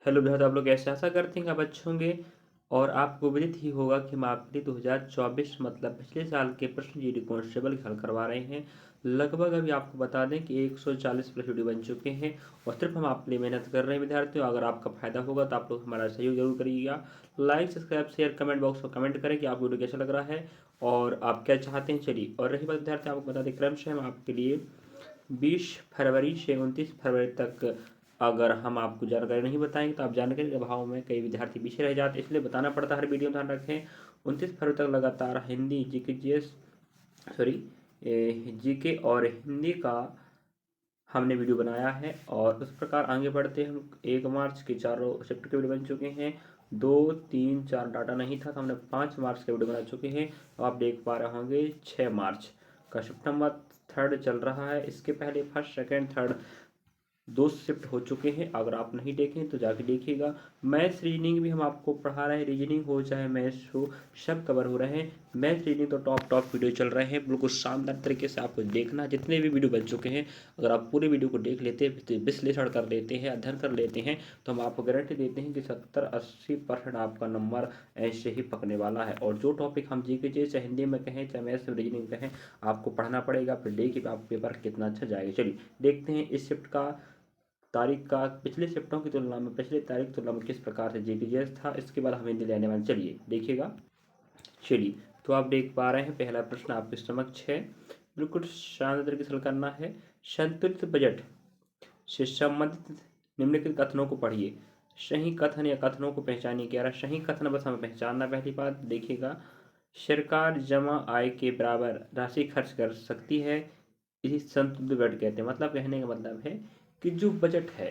Hello विद्यार्थी, आप लोग कैसे आशा करते हैं कि आप अच्छे होंगे। और आपको विदित ही होगा कि हम आपके लिए 2024 मतलब पिछले साल के प्रश्न जीडी कांस्टेबल के हल करवा रहे हैं। लगभग अभी आपको बता दें कि 140 प्लस वीडियो बन चुके हैं और सिर्फ हम आपके लिए मेहनत कर रहे हैं विद्यार्थियों। अगर आपका फायदा होगा तो आप लोग हमारा सहयोग जरूर करिएगा। Like, subscribe, share, comment box में कमेंट करें कि आपको वीडियो कैसा लग रहा है और आप क्या चाहते हैं। चलिए, और रही बात विद्यार्थी, आपको बता दें क्रमशः हम आपके लिए 20 फरवरी से 29 फरवरी तक अगर हम आपको जानकारी नहीं बताएंगे तो आप जानकारी के अभाव में कई विद्यार्थी पीछे रह जाते हैं, इसलिए बताना पड़ता है हर वीडियो में। ध्यान रखें, 29 फरवरी तक लगातार हिंदी जीके और हिंदी का हमने वीडियो बनाया है। और उस प्रकार आगे बढ़ते हैं हम। 1 मार्च के चारों चैप्टर के वीडियो बन चुके हैं। 2, 3, 4 डाटा नहीं था तो हमने 5 मार्च के वीडियो बना चुके हैं। तो आप देख पा रहे होंगे 6 मार्च का शिफ्ट नंबर 3 चल रहा है। इसके पहले फर्स्ट, सेकेंड, थर्ड 2 शिफ्ट हो चुके हैं। अगर आप नहीं देखें तो जाके देखिएगा। मैथ्स रीजनिंग भी हम आपको पढ़ा रहे हैं, रीजनिंग हो चाहे मैथ्स हो, सब कवर हो रहे हैं। मैथ्स रीजनिंग तो टॉप वीडियो चल रहे हैं, बिल्कुल शानदार तरीके से आपको देखना। जितने भी वीडियो बन चुके हैं, अगर आप पूरे वीडियो को देख लेते हैं, विश्लेषण कर लेते हैं, अध्ययन कर लेते हैं, तो हम आपको गारंटी देते हैं कि 70-80% आपका नंबर ऐसे ही पकने वाला है। और जो टॉपिक हम जीके चाहे हिंदी में कहें चाहे मैथ्स में रीजनिंग कहें, आपको पढ़ना पड़ेगा। फिर देखिए आप पेपर कितना अच्छा जाएगा। चलिए देखते हैं इस शिफ्ट का तारीख का पिछले शिफ्टों की तुलना में, पिछले तारीख की तुलना में किस प्रकार से जीपीजीएस था। इसके बाद हम हिंदी लेने वाले, चलिए देखिएगा। चलिए, तो आप देख पा रहे हैं पहला प्रश्न आपके समक्ष है, बिल्कुल शानदार तरीके से हल करना है। संतुलित बजट से संबंधित निम्नलिखित कथनों को पढ़िए। सही कथन या कथनों को पहचानिए। कह रहा है सही कथन बस हमें पहचानना। पहली बात देखिएगा, सरकार जमा आय के बराबर राशि खर्च कर सकती है, इसी संतुलित बजट कहते हैं। मतलब कहने का मतलब है कि जो बजट है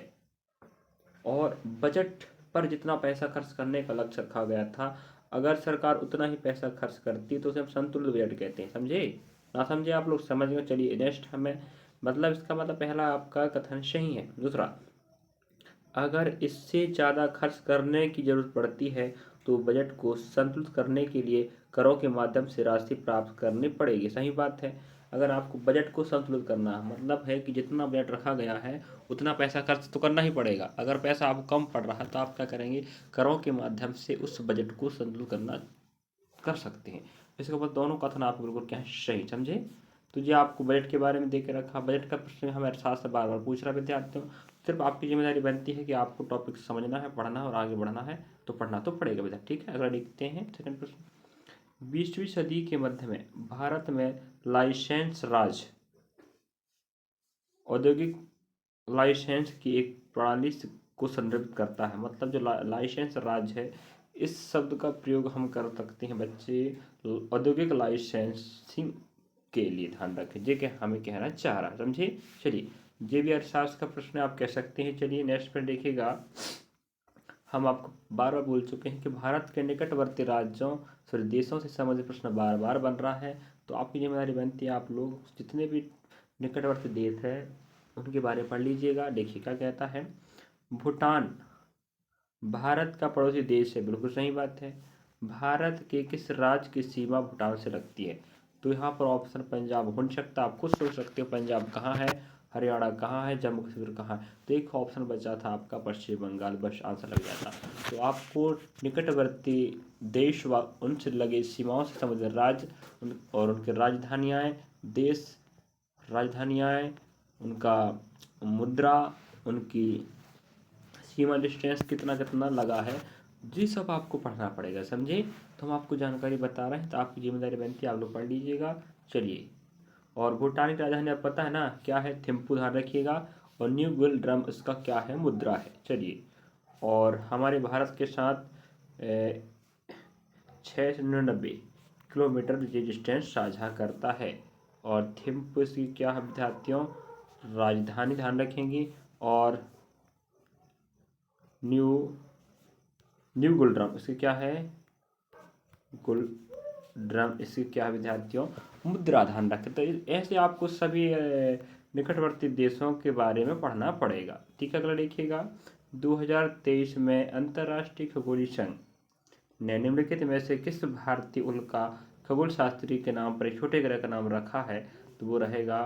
और बजट पर जितना पैसा खर्च करने का लक्ष्य रखा गया था, अगर सरकार उतना ही पैसा खर्च करती तो उसे हम संतुलित बजट कहते हैं। समझे ना समझे, आप लोग समझ गए। चलिए नेक्स्ट हमें, मतलब इसका मतलब पहला आपका कथन सही है। दूसरा, अगर इससे ज़्यादा खर्च करने की ज़रूरत पड़ती है तो बजट को संतुलित करने के लिए करों के माध्यम से राशि प्राप्त करनी पड़ेगी। सही बात है। अगर आपको बजट को संतुलित करना है, मतलब है कि जितना बजट रखा गया है उतना पैसा खर्च तो करना ही पड़ेगा। अगर पैसा आपको कम पड़ रहा है तो आप क्या करेंगे, करों के माध्यम से उस बजट को संतुलित करना कर सकते हैं। इसके बाद दोनों कथन आपको बिल्कुल क्या है, सही। समझे। तो ये आपको बजट के बारे में दे के रखा। बजट का प्रश्न हमारे साथ से बार बार पूछ रहा विद्यार्थियों। सिर्फ आपकी जिम्मेदारी बनती है कि आपको टॉपिक समझना है, पढ़ना है और आगे बढ़ना है। तो पढ़ना तो पड़ेगा विद्यार्थी, ठीक है। अगला देखते हैं सेकंड प्रश्न। 20वीं सदी के मध्य में भारत में लाइसेंस राज औद्योगिक लाइसेंस की एक प्रणाली को संदर्भित करता है। मतलब जो लाइसेंस राज है, इस शब्द का प्रयोग हम कर सकते हैं बच्चे औद्योगिक लाइसेंसिंग के लिए। ध्यान रखें जे क्या हमें कहना चाह रहा है। समझे। चलिए, जे भी अर्थशास्त्र का प्रश्न आप कह सकते हैं। चलिए नेक्स्ट पर देखिएगा, हम आपको बार बार बोल चुके हैं कि भारत के निकटवर्ती राज्यों सॉरी देशों से संबंधित प्रश्न बार बार बन रहा है। तो आपकी जिम्मेदारी बनती है, आप लोग जितने भी निकटवर्ती देश है उनके बारे में पढ़ लीजिएगा। देखिए क्या कहता है। भूटान भारत का पड़ोसी देश है, बिल्कुल सही बात है। भारत के किस राज्य की सीमा भूटान से लगती है। तो यहाँ पर ऑप्शन पंजाब हो सकता है। आप खुद सोच सकते हो पंजाब कहाँ है, हरियाणा कहाँ है, जम्मू कश्मीर कहाँ है। तो एक ऑप्शन बचा था आपका पश्चिम बंगाल, बस आंसर लग जाता। तो आपको निकटवर्ती देश व उनसे लगे सीमाओं से संबंधित राज्य और उनकी राजधानियाँ, देश, राजधानियाँ, उनका मुद्रा, उनकी सीमा डिस्टेंस कितना कितना लगा है, जी सब आपको पढ़ना पड़ेगा। समझे। तो हम आपको जानकारी बता रहे हैं, तो आपकी जिम्मेदारी बनती है आप लोग पढ़ लीजिएगा। चलिए, और भूटान की राजधानी आपको पता है ना क्या है, थिम्पू। ध्यान रखिएगा। और न्यू गिल ड्रम इसका क्या है, मुद्रा है। चलिए, और हमारे भारत के साथ 699 किलोमीटर ये डिस्टेंस साझा करता है। और थिम्पू इसकी क्या है विद्यार्थियों, राजधानी। ध्यान रखेंगी। और न्यू न्यू गुलड्रम इसकी क्या है, गुलड्रम इसकी क्या है विद्यार्थियों, मुद्रा। ध्यान रखें। तो ऐसे आपको सभी निकटवर्ती देशों के बारे में पढ़ना पड़ेगा, ठीक है। अगला देखिएगा, 2023 में अंतर्राष्ट्रीय खगोलीय संघ ने निम्नलिखित में से किस भारतीय उल्का खगोल शास्त्री के नाम पर एक छोटे ग्रह का नाम रखा है। तो वो रहेगा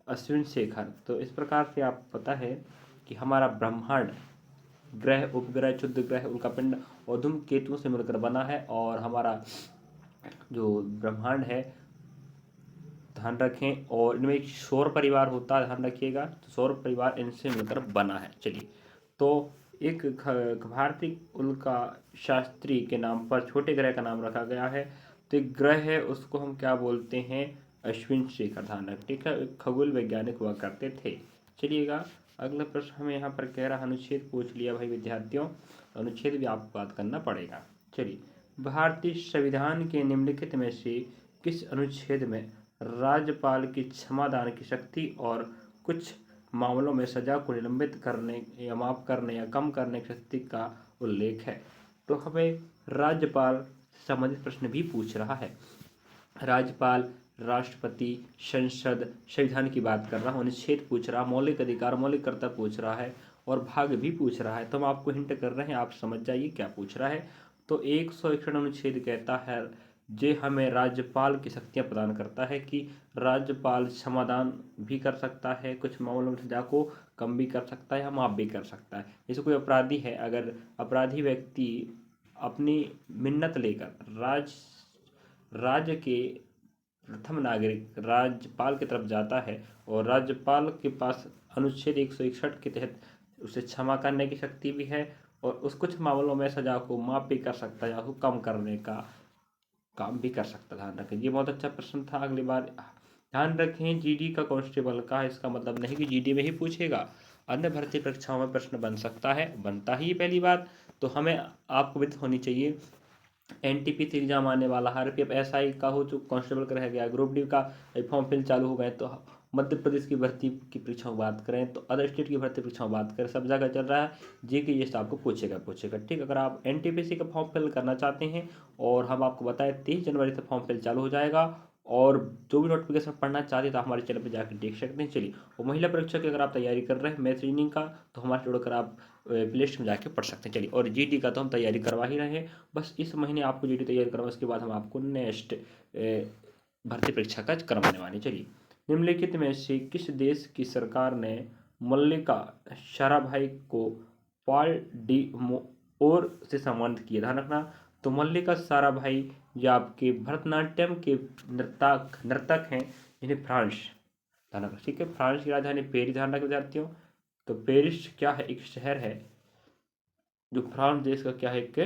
अश्विन शेखर। तो इस प्रकार से आप पता है कि हमारा ब्रह्मांड ग्रह, उपग्रह, क्षुद्र ग्रह, उल्कापिंड और धूमकेतुओं से मिलकर बना है। और हमारा जो ब्रह्मांड है, ध्यान रखें, और इनमें एक सौर परिवार होता है, ध्यान रखिएगा, तो सौर परिवार इनसे मिलकर बना है। चलिए, तो एक भारतीय उल्का शास्त्री के नाम पर छोटे ग्रह का नाम रखा गया है। तो एक ग्रह है उसको हम क्या बोलते हैं, अश्विन शेखर, ध्यान रखें, ठीक है, खगोल वैज्ञानिक हुआ करते थे। चलिएगा, अगला प्रश्न हमें यहाँ पर कह रहा, अनुच्छेद पूछ लिया भाई विद्यार्थियों, अनुच्छेद भी आपको बात करना पड़ेगा। चलिए, भारतीय संविधान के निम्नलिखित में से किस अनुच्छेद में राज्यपाल की क्षमादान की शक्ति और कुछ मामलों में सजा को निलंबित करने या माफ करने या कम करने की शक्ति का उल्लेख है? तो हमें राज्यपाल से संबंधित प्रश्न भी पूछ रहा है। राज्यपाल, राष्ट्रपति, संसद, संविधान की बात कर रहा हूँ, अनुच्छेद पूछ रहा, मौलिक अधिकार, मौलिक कर्तव्य पूछ रहा है और भाग भी पूछ रहा है। तो हम आपको हिंट कर रहे हैं, आप समझ जाइए क्या पूछ रहा है। तो 161 अनुच्छेद कहता है जे हमें राज्यपाल की शक्तियाँ प्रदान करता है कि राज्यपाल क्षमादान भी कर सकता है, कुछ मामलों में सजा को कम भी कर सकता है या माफ भी कर सकता है। जैसे कोई अपराधी है, अगर अपराधी व्यक्ति अपनी मिन्नत लेकर राज्य के प्रथम नागरिक राज्यपाल की तरफ जाता है और राज्यपाल के पास अनुच्छेद 161 के तहत उसे क्षमा करने की शक्ति भी है और उस कुछ मामलों में सजा को माफ भी कर सकता है या उसको कम करने का काम भी कर सकता है। ध्यान रखें, ये बहुत अच्छा प्रश्न था। अगली बार ध्यान रखें, जीडी का कांस्टेबल का, इसका मतलब नहीं कि जीडी में ही पूछेगा, अन्य भर्ती परीक्षाओं में प्रश्न बन सकता है, बनता ही पहली बात। तो हमें आपको विदित होनी चाहिए, एनटीपीसी एग्जाम आने वाला, आरपीएफ, एसआई का हो चुका, कांस्टेबल का रह गया, ग्रुप डी का फॉर्म फिल चालू हो गए। तो मध्य प्रदेश की भर्ती की परीक्षाओं बात करें तो अदर स्टेट की भर्ती परीक्षाओं बात करें, सब जगह चल रहा है जी के, ये आपको पूछेगा ठीक। अगर आप एनटीपीसी का फॉर्म फिल करना चाहते हैं और हम आपको बताएं 30 जनवरी से फॉर्म फिल चालू हो जाएगा और जो भी नोटिफिकेशन पढ़ना चाहते हैं तो हमारे चैनल पर जाकर देख सकते हैं। चलिए, और महिला परीक्षा की अगर आप तैयारी कर रहे हैं मैथ रीजनिंग का, तो हमारे जोड़कर आप प्ले लिस्ट में जाके पढ़ सकते हैं। चलिए, और जीडी का तो हम तैयारी करवा ही रहे हैं, बस इस महीने आपको जीडी तैयारी करवा, उसके बाद हम आपको नेक्स्ट भर्ती परीक्षा का करवाने वाले। चलिए, निम्नलिखित में से किस देश की सरकार ने मल्लिका साराभाई को पाल डी मोर से सम्मानित किया? ध्यान रखना, तो मल्लिका साराभाई जो आपके भरतनाट्यम के नर्तक हैं, इन्हें फ्रांस, ध्यान रखना, ठीक है, फ्रांस की राजधानी पेरिस, ध्यान रखना विद्यार्थियों। तो पेरिस क्या है, एक शहर है जो फ्रांस देश का क्या है, एक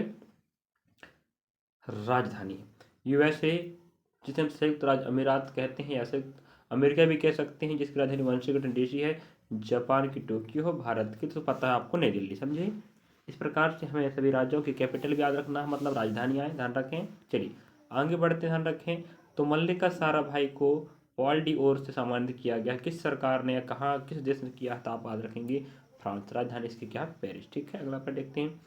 राजधानी है। यूएसए, जिसे हम संयुक्त राज्य अमीरात कहते हैं, या संयुक्त अमेरिका भी कह सकते हैं, जिसकी राजधानी वाशिंगटन डीसी है। जापान की टोक्यो, भारत की तो पता है आपको नई दिल्ली, समझे। इस प्रकार से हमें सभी राज्यों की कैपिटल भी याद रखना है, मतलब राजधानियाँ, ध्यान रखें। चलिए, आगे बढ़ते, ध्यान रखें। तो मल्लिका साराभाई को पॉल डी ओर से सम्मानित किया गया, किस सरकार ने, कहाँ, किस देश ने किया, तो आप याद रखेंगे फ्रांस, राजधानी इसकी क्या, पेरिस, ठीक है। अगला पर देखते हैं,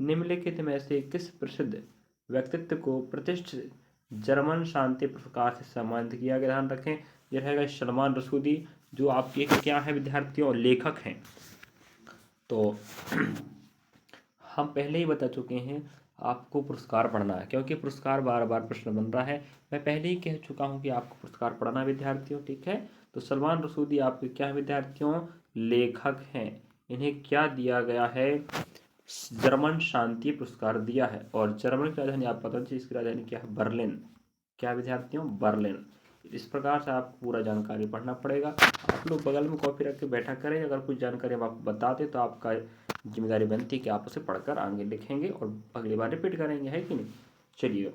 निम्नलिखित में से किस प्रसिद्ध व्यक्तित्व को प्रतिष्ठित जर्मन शांति पुरस्कार से सम्मानित किया गया? ध्यान रखें, यह रहेगा सलमान रसूदी, जो आपके क्या है विद्यार्थियों, लेखक हैं। तो हम पहले ही बता चुके हैं आपको पुरस्कार पढ़ना है, क्योंकि पुरस्कार बार बार प्रश्न बन रहा है। मैं पहले ही कह चुका हूं कि आपको पुरस्कार पढ़ना है विद्यार्थियों, ठीक है। तो सलमान रसूदी आपके क्या है विद्यार्थियों, लेखक हैं। इन्हें क्या दिया गया है, जर्मन शांति पुरस्कार दिया है। और जर्मन की राजधानी आप पता चाहिए, इसकी राजधानी क्या है, बर्लिन, क्या विद्यार्थियों, बर्लिन। इस प्रकार से आपको पूरा जानकारी पढ़ना पड़ेगा। आप लोग बगल में कॉपी रख के बैठा करें, अगर कुछ जानकारी हम आपको बता दें तो आपका जिम्मेदारी बनती है कि आप उसे पढ़कर आगे लिखेंगे और अगली बार रिपीट करेंगे, है कि नहीं। चलिए,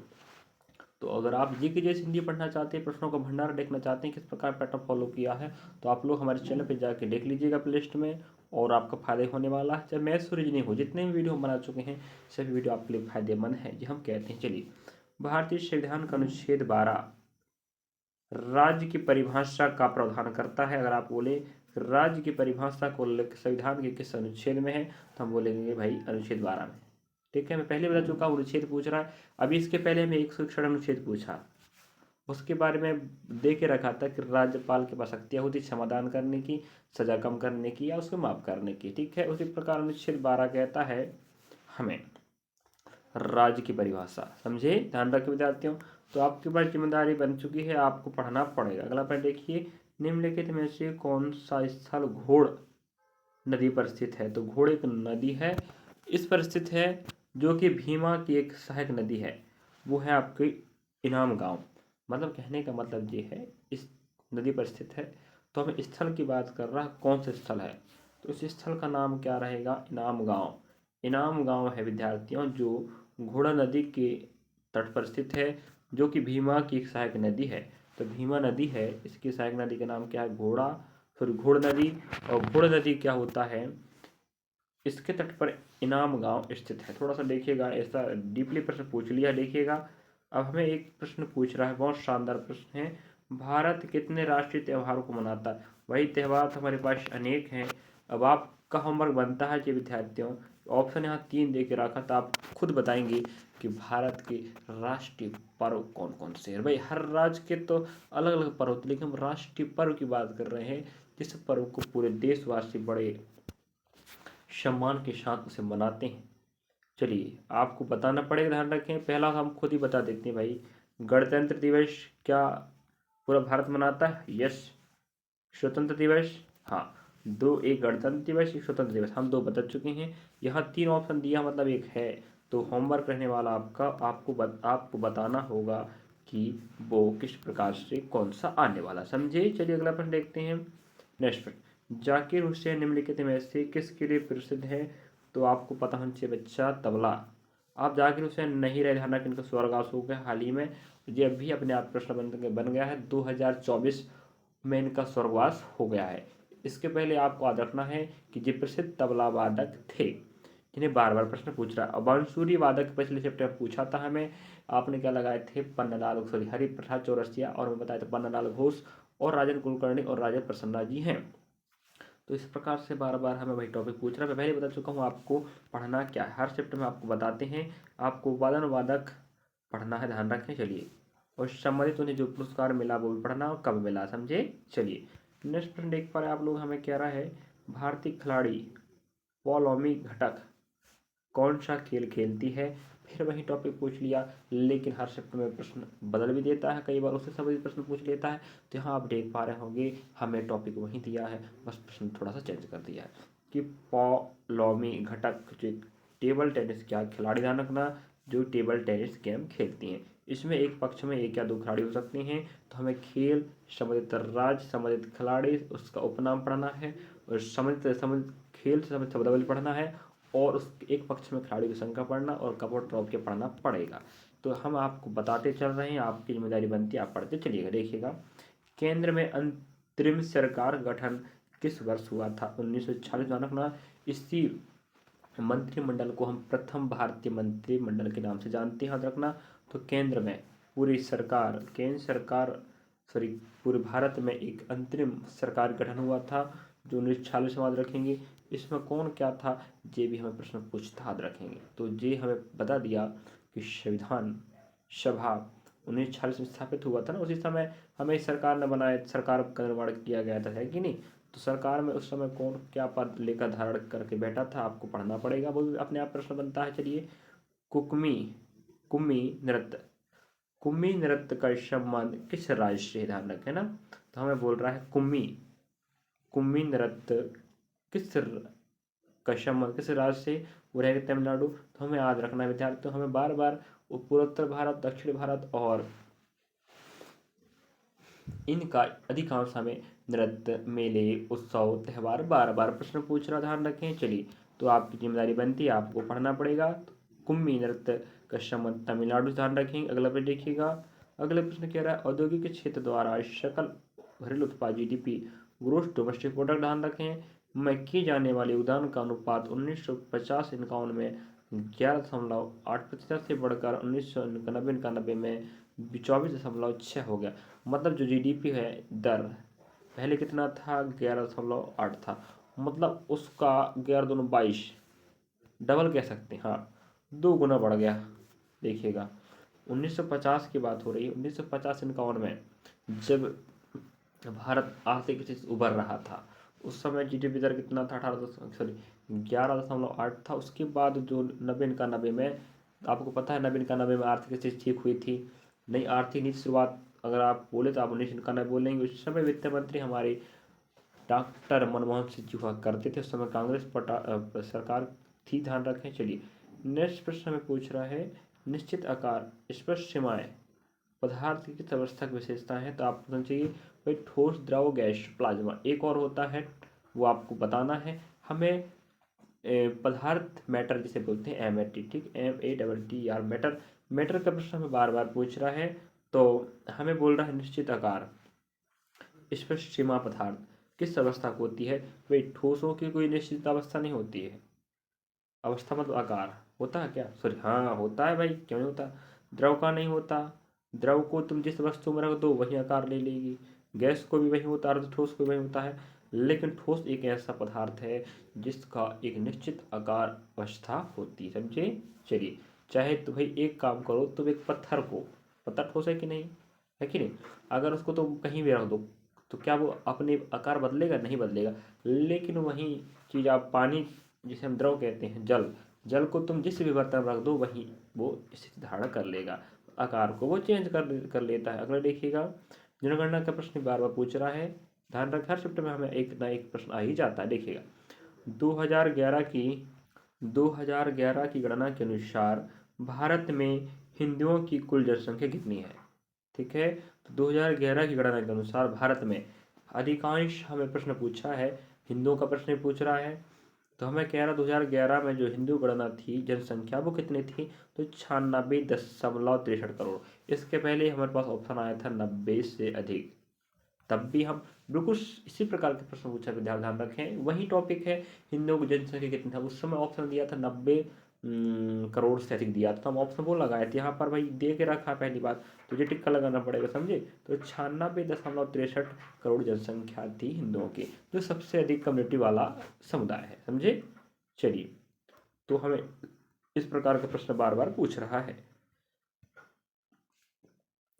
तो अगर आप जी के जैसे हिंदी पढ़ना चाहते हैं, प्रश्नों का भंडार देखना चाहते हैं किस प्रकार पैटर्न फॉलो किया है, तो आप लोग हमारे चैनल पर जाके देख लीजिएगा प्ले लिस्ट में, और आपका फायदा होने वाला है। चाहे मैथ्स रीजनिंग हो, जितने भी वीडियो हम बना चुके हैं सभी वीडियो आपके लिए फायदेमंद है, ये हम कहते हैं। चलिए, भारतीय संविधान का अनुच्छेद 12 राज्य की परिभाषा का प्रावधान करता है। अगर आप बोले राज्य की परिभाषा को संविधान के किस अनुच्छेद में है, तो हम बोलेंगे भाई अनुच्छेद 12 में, ठीक है। मैं पहले बता चुका हूँ अनुच्छेद पूछ रहा है, अभी इसके पहले हमें 161 अनुच्छेद पूछा, उसके बारे में दे के रखा था कि राज्यपाल के पास शक्तियाँ होती क्षमादान करने की, सजा कम करने की या उसको माफ करने की, ठीक है। उसी प्रकार अनुच्छेद 12 कहता है हमें राज्य की परिभाषा, समझे, ध्यान रखें विद्यार्थियों। तो आपके पास जिम्मेदारी बन चुकी है, आपको पढ़ना पड़ेगा। अगला पॉइंट देखिए, निम्नलिखित में से कौन सा स्थल घोड़ नदी पर स्थित है? तो घोड़ एक नदी है इस पर स्थित है, जो कि भीमा की एक सहायक नदी है, वो है आपकी इनाम गांव। मतलब कहने का मतलब ये है, इस नदी पर स्थित है। तो हमें स्थल की बात कर रहा है, कौन सा स्थल है, तो इस स्थल का नाम क्या रहेगा, इनाम गांव। इनाम गांव है विद्यार्थियों, जो घोड़ा नदी के तट पर स्थित है, जो कि भीमा की एक सहायक नदी है। तो भीमा नदी है, इसकी सहायक नदी का नाम क्या है, घोड़ा, फिर घोड़ नदी। और घोड़ नदी क्या होता है, इसके तट पर इनाम गांव स्थित है। थोड़ा सा देखिएगा, ऐसा डीपली प्रश्न पूछ लिया, देखिएगा। अब हमें एक प्रश्न पूछ रहा है, बहुत शानदार प्रश्न है, भारत कितने राष्ट्रीय त्योहारों को मनाता है। वही त्यौहार तो हमारे पास अनेक हैं। अब आपका होमवर्क बनता है कि विद्यार्थियों, ऑप्शन यहाँ 3 दे के रखा था, आप खुद बताएंगे कि भारत के राष्ट्रीय पर्व कौन कौन से हैं। भाई हर राज्य के तो अलग अलग पर्व होते हैं, लेकिन हम राष्ट्रीय पर्व की बात कर रहे हैं, जिस पर्व को पूरे देशवासी बड़े सम्मान के साथ उसे मनाते हैं। चलिए आपको बताना पड़ेगा, ध्यान रखें। पहला हम खुद ही बता देते हैं भाई, गणतंत्र दिवस क्या पूरा भारत मनाता है, यस। स्वतंत्र दिवस, हाँ, दो, एक गणतंत्र दिवस, एक स्वतंत्र दिवस, हम 2 बता चुके हैं। यहाँ 3 ऑप्शन दिया, मतलब एक है। तो होमवर्क रहने वाला आपका, आपको बताना होगा कि वो किस प्रकार से कौन सा आने वाला, समझे। चलिए अगला प्रश्न देखते हैं। नेक्स्ट प्रश्न, जाकिर हुसैन निम्नलिखित में से किसके लिए प्रसिद्ध है। तो आपको पता होना चाहिए बच्चा, तबला। आप जाकिर हुसैन नहीं रहे, ध्यान रखें, इनका स्वर्गवास हो गया हाल ही में। ये भी अपने आप प्रश्न बन गया है, 2024 में इनका स्वर्गवास हो गया है। इसके पहले आपको याद रखना है कि ये प्रसिद्ध तबला वादक थे, जिन्हें बार बार प्रश्न पूछ रहा है। और बांसुरी वादक पिछले चैप्टर में पूछा था हमें, आपने क्या लगाए थे, पन्नालाल, सॉरी, हरिप्रसाद चौरसिया, और मैं बताया था पन्नालाल घोष, और राजन कुलकर्णी और राजन प्रसन्ना जी हैं। तो इस प्रकार से बार बार हमें वही टॉपिक पूछ रहा है। मैं पहले बता चुका हूँ आपको पढ़ना क्या है, हर चैप्टर में आपको बताते हैं। आपको वादन वादक पढ़ना है, ध्यान रखें। चलिए, और संबंधित उन्हें जो पुरस्कार मिला वो भी पढ़ना, और कब मिला, समझे। चलिए नेक्स्ट प्रश्न देख पा रहे हैं आप लोग, हमें कह रहा है, भारतीय खिलाड़ी पॉलोमी घटक कौन सा खेल खेलती है। फिर वही टॉपिक पूछ लिया, लेकिन हर चैप्टर में प्रश्न बदल भी देता है, कई बार उससे संबंधित प्रश्न पूछ लेता है। तो यहाँ आप देख पा रहे होंगे, हमें टॉपिक वही दिया है, बस प्रश्न थोड़ा सा चेंज कर दिया है कि पॉलोमी घटक जो टेबल टेनिस क्या खिलाड़ी, ध्यान रखना, जो टेबल टेनिस गेम खेलती हैं। इसमें एक पक्ष में 1 या 2 खिलाड़ी हो सकते हैं। तो हमें खेल, संबंधित राज्य, संबंधित खिलाड़ी, उसका उपनाम पढ़ना है, और संबंधित खेल से संबंधित शब्दावली पढ़ना है, और उस एक पक्ष में खिलाड़ी की संख्या पढ़ना, और कप और ट्रॉफी पढ़ना पड़ेगा। तो हम आपको बताते चल रहे हैं, आपकी जिम्मेदारी बनती है, आप पढ़ते चलिएगा। देखिएगा, केंद्र में अंतरिम सरकार गठन किस वर्ष हुआ था, 1946 में रखना। इसी मंत्रिमंडल को हम प्रथम भारतीय मंत्रिमंडल के नाम से जानते हैं, याद रखना। तो केंद्र में पूरी सरकार, केंद्र सरकार, सॉरी, पूरे भारत में एक अंतरिम सरकार गठन हुआ था, जो 1946 में, याद रखेंगे। इसमें कौन क्या था, ये भी हमें प्रश्न पूछता, याद रखेंगे। तो ये हमें बता दिया कि संविधान सभा 1946 में स्थापित हुआ था ना, उसी समय हमें सरकार ने बनाया, सरकार का निर्माण किया गया था, है कि नहीं। तो सरकार में उस समय कौन क्या पद लेकर धारण करके बैठा था, आपको पढ़ना पड़ेगा, वो भी अपने आप प्रश्न बनता है। चलिए, कुकमी कुम्मी नृत्य, कुम्मी नृत्य का संबंध किस राज्य से, ध्यान रखें ना। तो हमें बोल रहा है कुम्मी, कुम्मी नृत्य किस का संबंध किस राज्य से, वो रहेगा तमिलनाडु। तो हमें याद रखना है विद्यार्थियों, हमें बार बार पूर्वोत्तर भारत, दक्षिण भारत और इनका अधिकांश हमें नृत्य, मेले, उत्सव, त्यौहार बार बार प्रश्न पूछ रहा, ध्यान रखें। चलिए, तो आपकी जिम्मेदारी बनती है, आपको पढ़ना पड़ेगा। कुम्मी नृत्य का संबंध तमिलनाडु, ध्यान रखेंगे। अगला प्रश्न देखिएगा, अगले प्रश्न कह रहा है, औद्योगिक क्षेत्र द्वारा सकल घरेलू उत्पाद GDP, ग्रोस डोमेस्टिक प्रोडक्ट, ध्यान रखें, में किए जाने वाले योगदान का अनुपात 1950-51 में 11.8% से बढ़कर 1991-91 में 24.6 हो गया। मतलब जो GDP है दर, पहले कितना था, 11.8 था, मतलब उसका 11 दूनी 22, डबल कह सकते हैं, हाँ, 2 गुना बढ़ गया। देखिएगा, 1950 की बात हो रही है, 1950-51 में जब भारत आर्थिक स्थिति से उभर रहा था, उस समय GDP दर कितना था, 11.8 था। उसके बाद जो 90-91 में, आपको पता है 90-91 में आर्थिक स्थिति ठीक हुई थी, नई आर्थिक नीति शुरुआत, अगर आप बोले तो आप 1991 बोलेंगे। उस समय वित्त मंत्री हमारे डॉक्टर मनमोहन सिंह जी हुआ करते थे, उस समय कांग्रेस सरकार थी, ध्यान रखें। चलिए नेक्स्ट प्रश्न हमें पूछ रहा है निश्चित आकार स्पष्ट सीमाएं पदार्थ की किस अवस्था की विशेषता है। तो आपको समझना चाहिए भाई ठोस, द्रव, गैस, प्लाज्मा। एक और होता है वो आपको बताना है हमें। पदार्थ मैटर जिसे बोलते हैं MAT, ठीक, MATTR मैटर। मैटर का प्रश्न हमें बार बार पूछ रहा है। तो हमें बोल रहा है निश्चित आकार स्पष्ट सीमा पदार्थ किस अवस्था को होती है। भाई ठोसों की कोई निश्चित अवस्था नहीं होती है। अवस्था मतलब आकार होता है क्या, सॉरी, हाँ होता है भाई, क्यों नहीं होता। द्रव का नहीं होता, द्रव को तुम जिस वस्तु में रख दो वही आकार ले लेगी। गैस को भी वही होता है, अर्ध ठोस को वही होता है। लेकिन ठोस एक ऐसा पदार्थ है जिसका एक निश्चित आकार अवस्था होती है, समझे। चलिए चाहे तो भाई एक काम करो, तुम एक पत्थर को, पत्थर ठोस है कि नहीं, है कि नहीं, अगर उसको तुम कहीं भी रख दो तो क्या वो अपने आकार बदलेगा, नहीं बदलेगा। लेकिन वही चीज़ आप पानी, जिसे हम द्रव कहते हैं, जल, जल को तुम जिस भी बर्तन में रख दो वहीं वो स्थिति धारण कर लेगा, आकार को वो चेंज कर लेता है। अगला देखिएगा, जनगणना का प्रश्न बार बार पूछ रहा है, ध्यान रखा, हर चैप्टर में हमें एक ना एक प्रश्न आ ही जाता है। देखिएगा 2011 की गणना के अनुसार भारत में हिंदुओं की कुल जनसंख्या कितनी है। ठीक है, तो 2011 की गणना के अनुसार भारत में अधिकांश हमें प्रश्न पूछा है, हिंदुओं का प्रश्न पूछ रहा है। तो हमें कह रहा 2011 में जो हिंदू गणना थी जनसंख्या वो कितनी थी, तो 96.63 करोड़। इसके पहले हमारे पास ऑप्शन आया था 90 से अधिक, तब भी हम बिल्कुल इसी प्रकार के प्रश्न पूछा, ध्यान ध्यान रखें, वही टॉपिक है। हिंदुओं की जनसंख्या कितनी था, उस समय ऑप्शन दिया था 90 करोड़ से अधिक दिया था, तो हम ऑप्शन वो लगाए थे। यहाँ पर भाई दे के रखा पहली बात, तो ये टिक्का लगाना पड़ेगा, समझे। तो 96.63 करोड़ जनसंख्या थी हिंदुओं की, जो सबसे अधिक कम्युनिटी वाला समुदाय है, समझे। चलिए, तो हमें इस प्रकार का प्रश्न बार बार पूछ रहा है,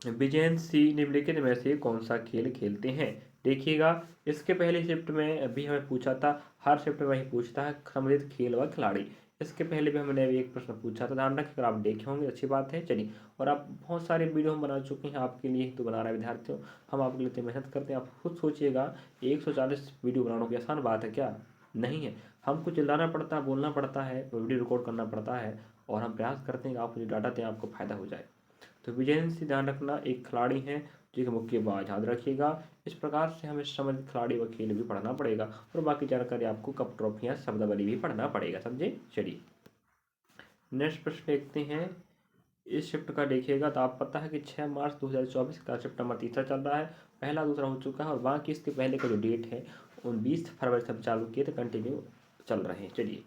विजयन सिंह निम्नलिखित में से कौन सा खेल खेलते हैं। देखिएगा इसके पहले शिफ्ट में अभी हमें पूछा था, हर शिफ्ट में वही पूछता है, संबंधित खेल व खिलाड़ी। इसके पहले भी हमने एक प्रश्न पूछा था, ध्यान रखें, अगर आप देखे होंगे अच्छी बात है। चलिए, और आप बहुत सारे वीडियो हम बना चुके हैं आपके लिए ही तो बना रहे हैं विद्यार्थियों, हम आपके लिए इतनी मेहनत करते हैं। आप खुद सोचिएगा 140 वीडियो बनाना कोई आसान बात है क्या, नहीं है। हमको चिल्लाना पड़ता है, बोलना पड़ता है, वीडियो रिकॉर्ड करना पड़ता है, और हम प्रयास करते हैं कि आप मुझे डाटा दें, आपको फायदा हो जाए। तो विजयन से ध्यान रखना एक खिलाड़ी हैं जो कि मुक्केबाज, याद रखिएगा। इस प्रकार से हमें संबंधित खिलाड़ी व खेल भी पढ़ना पड़ेगा, और बाकी जानकारी आपको कप ट्रॉफियाँ शब्दावली भी पढ़ना पड़ेगा, समझे। चलिए नेक्स्ट प्रश्न देखते हैं। इस शिफ्ट का देखिएगा तो आप पता है कि 6 मार्च 2024 का शिफ्ट नंबर तीसरा चल रहा है, पहला दूसरा हो चुका है, और बाकी इसके पहले का जो डेट है 19 फरवरी से हम चालू किए थे, कंटिन्यू चल रहे हैं। चलिए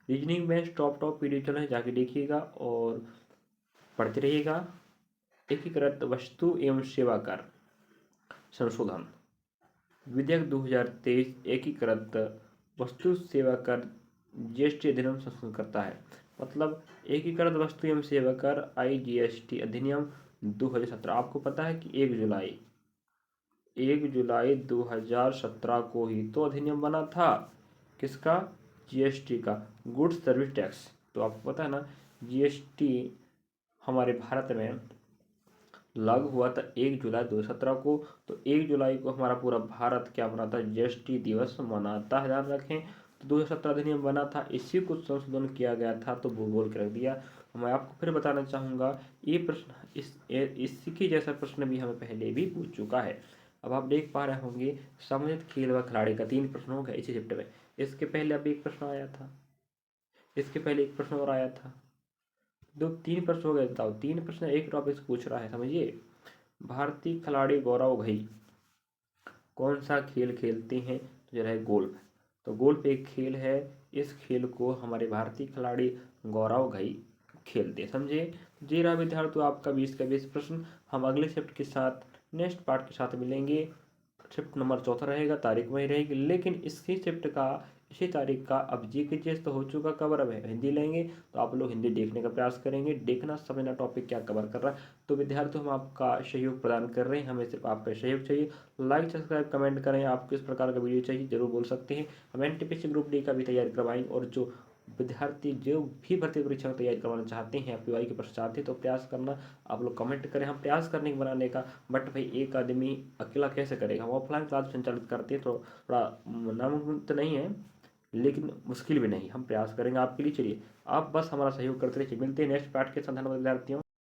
रीजनिंग में टॉप वीडियो चल रहे हैं, जाके देखिएगा और पढ़ते रहिएगा। एकीकृत वस्तु एवं सेवा कर संशोधन विधेयक 2023 एकीकृत वस्तु सेवा कर GST अधिनियम संशोधन करता है। मतलब एकीकृत वस्तु एवं सेवा कर IGST अधिनियम 2017, आपको पता है कि 1 जुलाई 2017 को ही तो अधिनियम बना था, किसका, GST का, गुड्स सर्विस टैक्स। तो आपको पता है ना GST हमारे भारत में लागू हुआ था 1 जुलाई 2017 को। तो 1 जुलाई को हमारा पूरा भारत क्या मनाता है, GST दिवस मनाता है, ध्यान रखें। तो 2017 अधिनियम बना था, इसी को संशोधन किया गया था, तो वो बोल के रख दिया। मैं आपको फिर बताना चाहूँगा ये प्रश्न इसी जैसा प्रश्न भी हमें पहले भी पूछ चुका है। अब आप देख पा रहे होंगे सम्मिलित खेल व खिलाड़ी का 3 प्रश्न हो गया इसी चैप्टर में। इसके पहले अभी एक प्रश्न आया था, इसके पहले एक प्रश्न और आया था, 3 प्रश्न हो गए। बताओ 3 प्रश्न एक टॉपिक से पूछ रहा है, समझिए। भारतीय खिलाड़ी गौरव घई कौन सा खेल खेलते हैं, तो जरा है गोल्फ। तो गोल्फ एक खेल है, इस खेल को हमारे भारतीय खिलाड़ी गौरव घई खेलते हैं, समझे। जी रहा विद्यार्थियों, आपका 20 का 20 प्रश्न। हम अगले शिफ्ट के साथ, नेक्स्ट पार्ट के साथ मिलेंगे। शिफ्ट नंबर 4 रहेगा, तारीख वही रहेगी, लेकिन इसी शिफ्ट का, इसी तारीख का अब GK तो हो चुका कवर, अब हिंदी लेंगे। तो आप लोग हिंदी देखने का प्रयास करेंगे, देखना समझना टॉपिक क्या कवर कर रहा है। तो विद्यार्थियों हम आपका सहयोग प्रदान कर रहे हैं, हमें सिर्फ आपका सहयोग चाहिए। लाइक सब्सक्राइब कमेंट करें, आपको किस प्रकार का वीडियो चाहिए जरूर बोल सकते हैं। हम NTPC ग्रुप डी का भी तैयारी करवाएंगे, और जो विद्यार्थी जो भी भर्ती परीक्षा की तैयारी करवाना चाहते हैं, PY के प्रश्न चाहते हैं, तो प्रयास करना, आप लोग कमेंट करें, हम प्रयास करने बनाने का। बट भाई एक आदमी अकेला कैसे करेगा, हम ऑफलाइन क्लास संचालित करते हैं, तो थोड़ा नामुमकिन तो नहीं है, लेकिन मुश्किल भी नहीं, हम प्रयास करेंगे आपके लिए। चलिए आप बस हमारा सहयोग करते रहिए। मिलते हैं नेक्स्ट पार्ट के साथ। धन्यवाद विद्यार्थियों।